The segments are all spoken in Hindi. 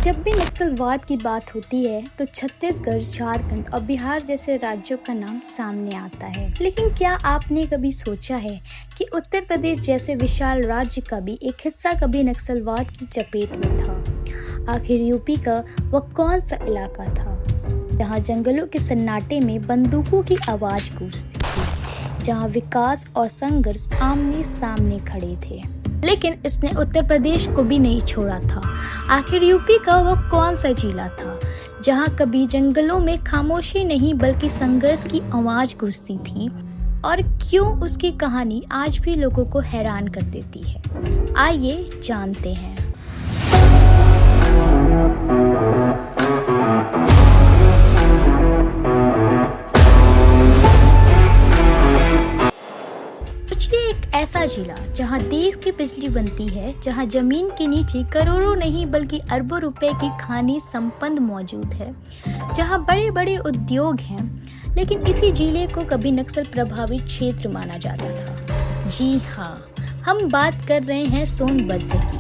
जब भी नक्सलवाद की बात होती है तो छत्तीसगढ़, झारखंड और बिहार जैसे राज्यों का नाम सामने आता है। लेकिन क्या आपने कभी सोचा है कि उत्तर प्रदेश जैसे विशाल राज्य का भी एक हिस्सा कभी नक्सलवाद की चपेट में था? आखिर यूपी का वह कौन सा इलाका था जहां जंगलों के सन्नाटे में बंदूकों की आवाज गूंजती थी, जहां विकास और संघर्ष आमने सामने खड़े थे? लेकिन इसने उत्तर प्रदेश को भी नहीं छोड़ा था। आखिर यूपी का वह कौन सा जिला था जहां कभी जंगलों में खामोशी नहीं बल्कि संघर्ष की आवाज गूंजती थी, और क्यों उसकी कहानी आज भी लोगों को हैरान कर देती है? आइए जानते हैं। एक ऐसा जिला जहां देश की बिजली बनती है, जहां जमीन के नीचे करोड़ों नहीं बल्कि अरबों रुपए की खनिज संपदा मौजूद है, जहां बड़े बड़े उद्योग हैं, लेकिन इसी जिले को कभी नक्सल प्रभावित क्षेत्र माना जाता था। जी हाँ, हम बात कर रहे हैं सोनभद्र की।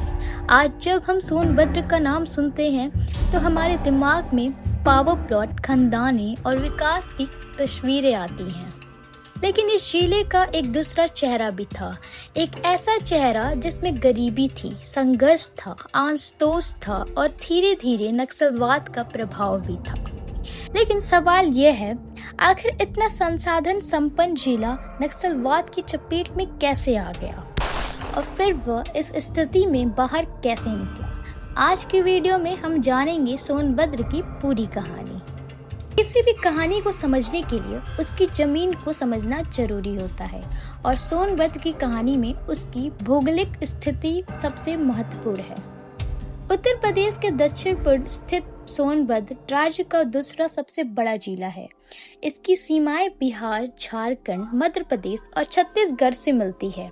आज जब हम सोनभद्र का नाम सुनते हैं तो हमारे दिमाग में पावर प्लॉट, खंदाने और विकास की तस्वीरें आती हैं। लेकिन इस जिले का एक दूसरा चेहरा भी था, एक ऐसा चेहरा जिसमें गरीबी थी, संघर्ष था, आंतोष था और धीरे धीरे नक्सलवाद का प्रभाव भी था। लेकिन सवाल यह है, आखिर इतना संसाधन संपन्न जिला नक्सलवाद की चपेट में कैसे आ गया और फिर वह इस स्थिति में बाहर कैसे निकला? आज की वीडियो में हम जानेंगे सोनभद्र की पूरी कहानी। किसी भी कहानी को समझने के लिए उसकी जमीन को समझना जरूरी होता है, और सोनभद्र की कहानी में उसकी भौगोलिक स्थिति सबसे महत्वपूर्ण है। उत्तर प्रदेश के दक्षिण पूर्व स्थित सोनभद्र राज्य का दूसरा सबसे बड़ा जिला है। इसकी सीमाएं बिहार, झारखंड, मध्य प्रदेश और छत्तीसगढ़ से मिलती है,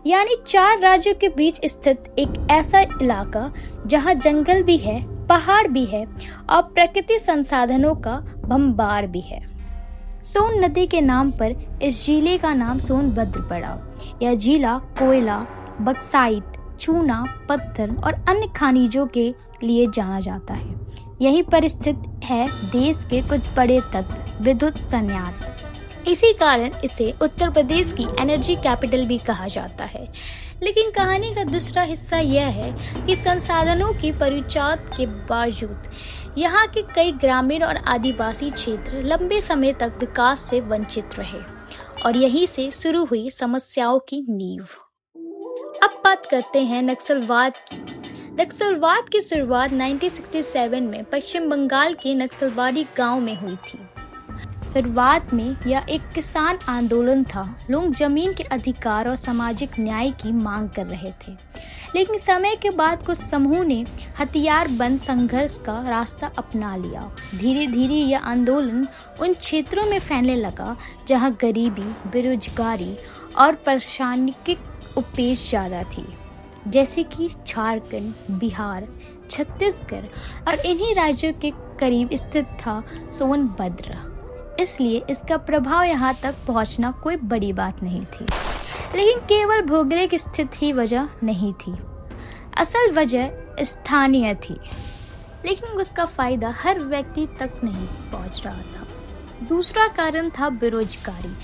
यानी 4 राज्यों के बीच स्थित एक ऐसा इलाका जहां जंगल भी है, पहाड़ भी है और प्रकृति संसाधनों का भंडार भी है। सोन नदी के नाम पर इस जिले का नाम सोनभद्र पड़ा। यह जिला कोयला, बक्साइट, चूना, पत्थर और अन्य खनिजों के लिए जाना जाता है। यहीं पर स्थित है देश के कुछ बड़े तत्व विद्युत संयंत्र। इसी कारण इसे उत्तर प्रदेश की एनर्जी कैपिटल भी कहा जाता है। लेकिन कहानी का दूसरा हिस्सा यह है कि संसाधनों की परिचायत के बावजूद यहाँ के कई ग्रामीण और आदिवासी क्षेत्र लंबे समय तक विकास से वंचित रहे, और यहीं से शुरू हुई समस्याओं की नींव। अब बात करते हैं नक्सलवाद की। नक्सलवाद की शुरुआत 1967 में पश्चिम बंगाल के नक्सलवादी गांव में हुई थी। शुरुआत में यह एक किसान आंदोलन था। लोग जमीन के अधिकार और सामाजिक न्याय की मांग कर रहे थे। लेकिन समय के बाद कुछ समूह ने हथियारबंद संघर्ष का रास्ता अपना लिया। धीरे धीरे यह आंदोलन उन क्षेत्रों में फैलने लगा जहां गरीबी, बेरोजगारी और परेशानी की उपेश ज़्यादा थी, जैसे कि झारखंड, बिहार, छत्तीसगढ़ और इन्हीं राज्यों के करीब स्थित था सोनभद्र। इसलिए इसका प्रभाव यहाँ तक पहुँचना कोई बड़ी बात नहीं थी। लेकिन केवल भौगोलिक स्थिति ही वजह नहीं थी, असल वजह स्थानीय थी। लेकिन उसका फायदा हर व्यक्ति तक नहीं पहुँच रहा था। दूसरा कारण था बेरोजगारी।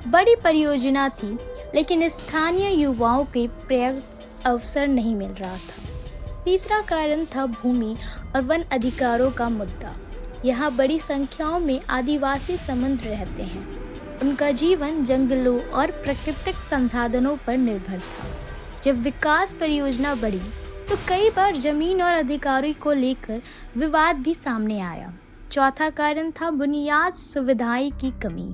बड़ी परियोजना थी, लेकिन स्थानीय युवाओं के पर्याप्त अवसर नहीं मिल रहा था। तीसरा कारण था भूमि और वन अधिकारों का मुद्दा। यहाँ बड़ी संख्याओं में आदिवासी समुद्र रहते हैं। उनका जीवन जंगलों और प्राकृतिक संसाधनों पर निर्भर था। जब विकास परियोजना बढ़ी तो कई बार जमीन और अधिकारों को लेकर विवाद भी सामने आया। चौथा कारण था बुनियादी सुविधाएं की कमी।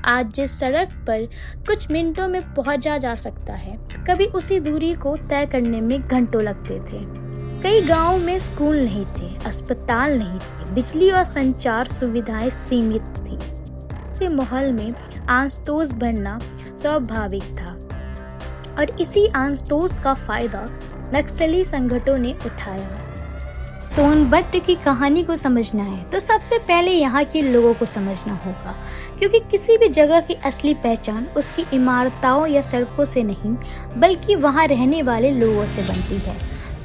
आज जिस सड़क पर कुछ मिनटों में पहुंचा जा सकता है, कभी उसी दूरी को तय करने में घंटों लगते थे। कई गांवों में स्कूल नहीं थे, अस्पताल नहीं थे, बिजली और संचार सुविधाएं सीमित थी। ऐसे माहौल में आंतोष बढ़ना स्वाभाविक था, और इसी आंतोष का फायदा नक्सली संगठनों ने उठाया। सोनभद्र की कहानी को समझना है तो सबसे पहले यहाँ के लोगों को समझना होगा, क्योंकि किसी भी जगह की असली पहचान उसकी इमारतों या सड़कों से नहीं बल्कि वहाँ रहने वाले लोगों से बनती है।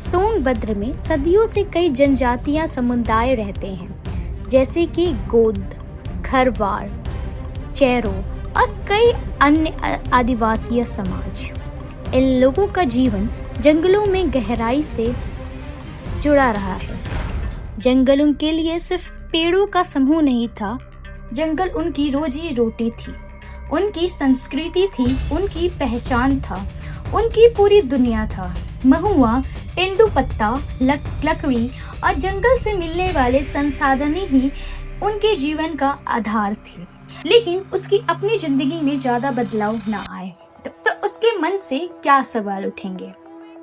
सोनभद्र में सदियों से कई जनजातियां समुदाय रहते हैं, जैसे कि गोंड, खरवार, चेरो और कई अन्य आदिवासी समाज। इन लोगों का जीवन जंगलों में गहराई से जुड़ा रहा है। जंगल उनके लिए सिर्फ पेड़ों का समूह नहीं था, जंगल उनकी रोजी रोटी थी, उनकी संस्कृति थी, उनकी पहचान था, उनकी पूरी दुनिया था। महुआ, तेंदुपत्ता, लकड़ी और जंगल से मिलने वाले संसाधन ही उनके जीवन का आधार थे। लेकिन उसकी अपनी जिंदगी में ज्यादा बदलाव न आए तो उसके मन से क्या सवाल उठेंगे?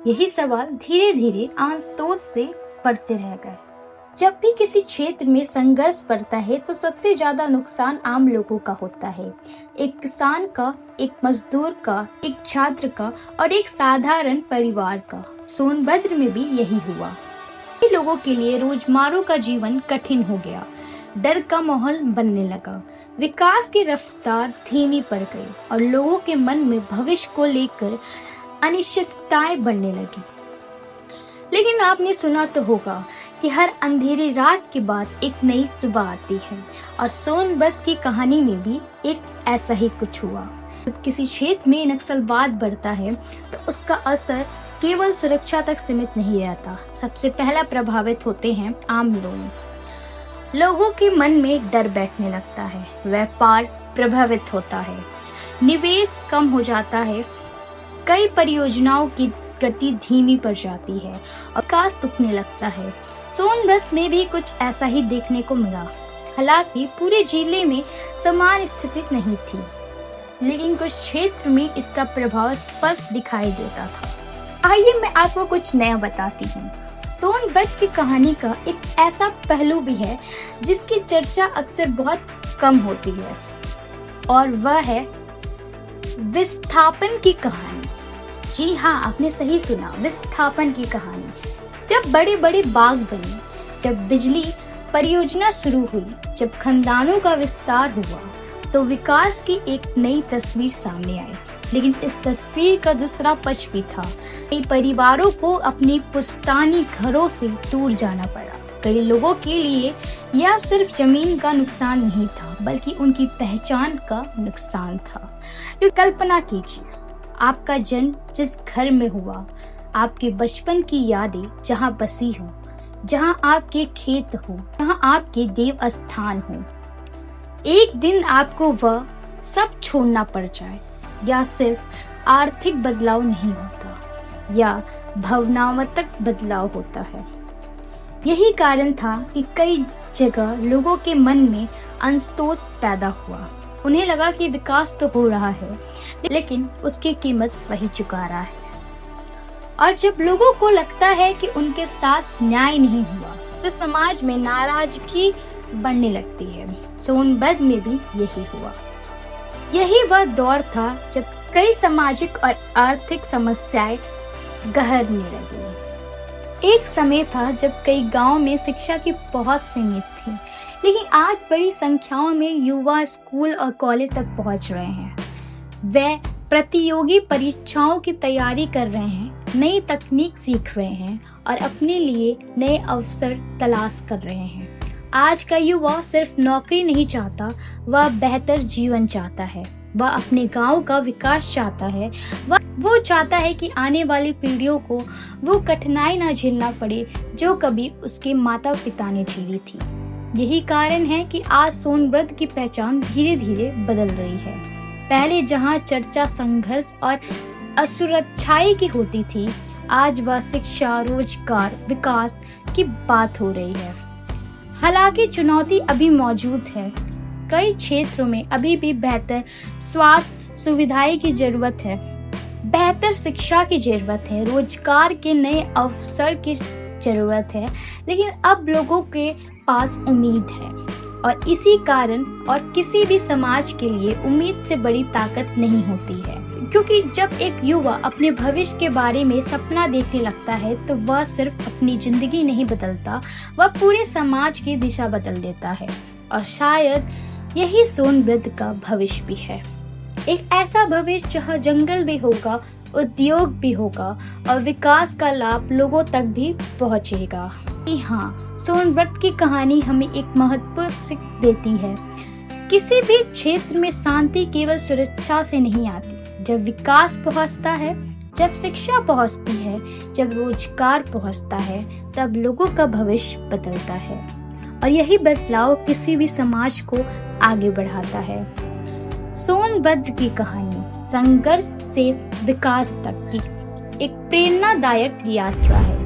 यही सवाल धीरे धीरे आंतोष से बढ़ते रह गए। जब भी किसी क्षेत्र में संघर्ष बढ़ता है तो सबसे ज्यादा नुकसान आम लोगों का होता है। एक किसान का, एक मजदूर का, एक छात्र का और एक साधारण परिवार का। सोनभद्र में भी यही हुआ। कई लोगों के लिए रोजमर्रा का जीवन कठिन हो गया। डर का माहौल बनने लगा। विकास की रफ्तार धीमी पड़ गई और लोगों के मन में भविष्य को लेकर अनिश्चितताएं बढ़ने लगी। लेकिन आपने सुना तो होगा कि हर अंधेरी रात के बाद एक नई सुबह आती है, और सोनभद्र की कहानी में भी एक ऐसा ही कुछ हुआ। जब किसी क्षेत्र में नक्सलवाद बढ़ता है तो उसका असर केवल सुरक्षा तक सीमित नहीं रहता। सबसे पहला प्रभावित होते हैं आम लोग। लोगों के मन में डर बैठने लगता है, व्यापार प्रभावित होता है, निवेश कम हो जाता है, कई परियोजनाओं की गति धीमी पड़ जाती है और विकास रुकने लगता है। सोनभद्र में भी कुछ ऐसा ही देखने को मिला। हालांकि पूरे जिले में समान स्थिति नहीं थी, लेकिन कुछ क्षेत्र में इसका प्रभाव स्पष्ट दिखाई देता था। आइए मैं आपको कुछ नया बताती हूँ। सोनभद्र की कहानी का एक ऐसा पहलू भी है जिसकी चर्चा अक्सर बहुत कम होती है, और वह है विस्थापन की कहानी। जी हाँ, आपने सही सुना, विस्थापन की कहानी। जब बड़े बड़े बाग बने, जब बिजली परियोजना शुरू हुई, जब खानदानों का विस्तार हुआ, तो विकास की एक नई तस्वीर सामने आई। लेकिन इस तस्वीर का दूसरा पक्ष भी था। कई परिवारों को अपनी पुश्तैनी घरों से दूर जाना पड़ा। कई लोगों के लिए यह सिर्फ जमीन का नुकसान नहीं था, बल्कि उनकी पहचान का नुकसान था। तो कल्पना कीजिए, आपका जन्म जिस घर में हुआ, आपके बचपन की यादें जहाँ बसी हो, जहाँ आपके खेत हो, जहाँ आपके देव स्थान हो, एक दिन आपको वह सब छोड़ना पड़ जाए। या सिर्फ आर्थिक बदलाव नहीं होता, या भावनात्मक बदलाव होता है। यही कारण था कि कई जगह लोगों के मन में असंतोष पैदा हुआ। उन्हें लगा कि विकास तो हो रहा है, लेकिन उसकी कीमत वही चुका रहा है। और जब लोगों को लगता है कि उनके साथ न्याय नहीं हुआ, तो समाज में नाराजगी बढ़ने लगती है। सोनभद्र में भी यही हुआ। यही वह दौर था जब कई सामाजिक और आर्थिक समस्याएं गहरने लगी। एक समय था जब कई गांवों में शिक्षा की पहुंच सीमित थी, लेकिन आज बड़ी संख्याओं में युवा स्कूल और कॉलेज तक पहुंच रहे हैं। वे प्रतियोगी परीक्षाओं की तैयारी कर रहे हैं, नई तकनीक सीख रहे हैं और अपने लिए नए अवसर तलाश कर रहे हैं। आज का युवा सिर्फ नौकरी नहीं चाहता, वह बेहतर जीवन चाहता है। वह अपने गांव का विकास चाहता है। वो चाहता है कि आने वाली पीढ़ियों को वो कठिनाई न झेलना पड़े जो कभी उसके माता पिता ने झेली थी। यही कारण है कि आज सोनभद्र की पहचान धीरे धीरे बदल रही है। पहले जहां चर्चा संघर्ष और असुरक्षाई की होती थी, आज वह शिक्षा, रोजगार, विकास की बात हो रही है। हालांकि चुनौती अभी मौजूद है। कई क्षेत्रों में अभी भी बेहतर स्वास्थ्य सुविधाएं की जरूरत है, बेहतर शिक्षा की जरूरत है, रोजगार के नए अवसर की जरूरत है। लेकिन अब लोगों के पास उम्मीद है, और इसी कारण और किसी भी समाज के लिए उम्मीद से बड़ी ताकत नहीं होती है। क्योंकि जब एक युवा अपने भविष्य के बारे में सपना देखने लगता है, तो वह सिर्फ अपनी जिंदगी नहीं बदलता, वह पूरे समाज की दिशा बदल देता है। और शायद यही सोनभद्र का भविष्य भी है। एक ऐसा भविष्य जहाँ जंगल भी होगा, उद्योग भी होगा और विकास का लाभ लोगों तक भी पहुंचेगा। हाँ, सोनभद्र की कहानी हमें एक महत्वपूर्ण सीख देती है। किसी भी क्षेत्र में शांति केवल सुरक्षा से नहीं आती। जब विकास पहुंचता है, जब शिक्षा पहुंचती है, जब रोजगार पहुंचता है, तब लोगों का भविष्य बदलता है और यही बदलाव किसी भी समाज को आगे बढ़ाता है। सोनभद्र की कहानी संघर्ष से विकास तक की एक प्रेरणादायक यात्रा है।